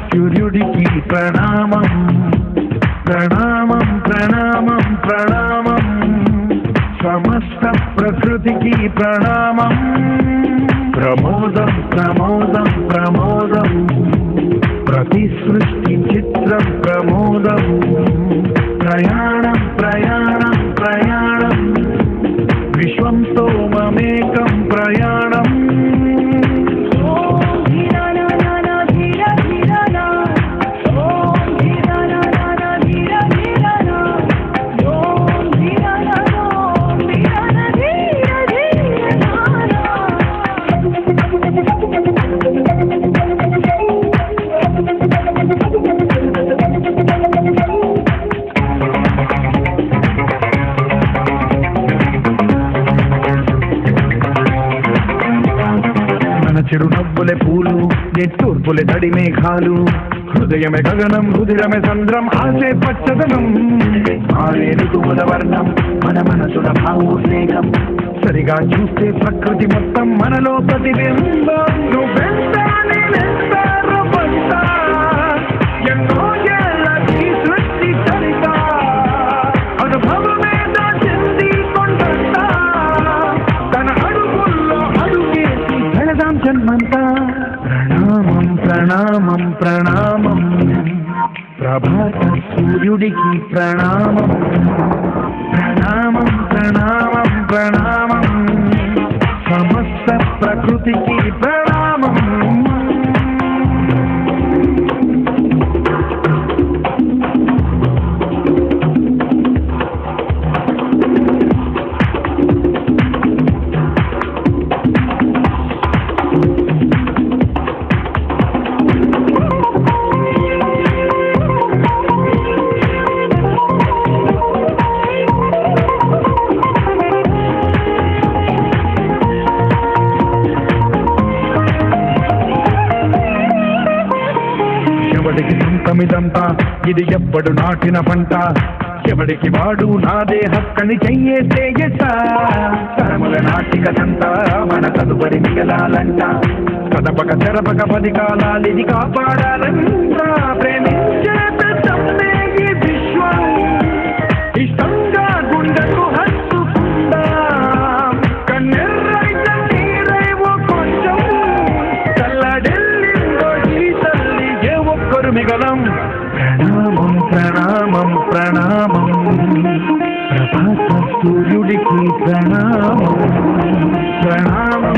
సూర్యుడికి ప్రణామం ప్రణామం ప్రణామం ప్రణామం సమస్త ప్రకృతికి ప్రణామం ప్రమోదం ప్రమోదం ప్రమోదం ప్రతి సృష్టి చిత్రం ప్రమోదం ప్రయాణం ప్రయాణం ప్రయాణం విశ్వంతో మమేకం ప్రయాణం చిరునవ్వులే పూలు నిట్టూర్పులే తడి మేఘాలు హృదయమే గగనం రుధిరమే సంద్రం ఆశే పచ్చదనం ఆరే ఋతువుల వర్ణం మన మనసుల భావోద్వేగం సరిగా చూస్తే ప్రకృతి మొత్తం మనలో ప్రతిబింబం నువ్వెంత నేనెంత రూపంత ఎన్నో ఏళ్ళకి సృష్టి చరిత అనుభవమే దాచింది కొండంత తన అడుగుల్లో అడుగేసి వెళదాం జన్మంతా ప్రణామం ప్రణామం ప్రణామం ప్రభాత సూర్యుడికి ప్రణామం ప్రణామం ప్రణామం ప్రణామం సమస్త ప్రకృతికి ప్రణామం ఎవడికి సొంతమిదంతా ఇది ఎవ్వడు నాటిన పంట ఎవడికి వాడు నాదే హక్కని చెయ్యేసేయట తరముల నాటికదంతా మన తదుపరి మిగలాలంట కదపక చెరపక 10 కాలాలిది కాపాడాలంట ప్రేమించే పెద్దమ్మే ఈ విశ్వం ఇష్టంగా గుండెకు హత్తుకుందా కన్నెర్రైత నీరైవో కొంచెం చల్లడెల్లిందో ఈ తల్లి ఏ ఒక్కరు మిగలం ప్రణామం ప్రణామం ప్రణామం ప్రభాత సూర్యుడికి ప్రణామం ప్రణామం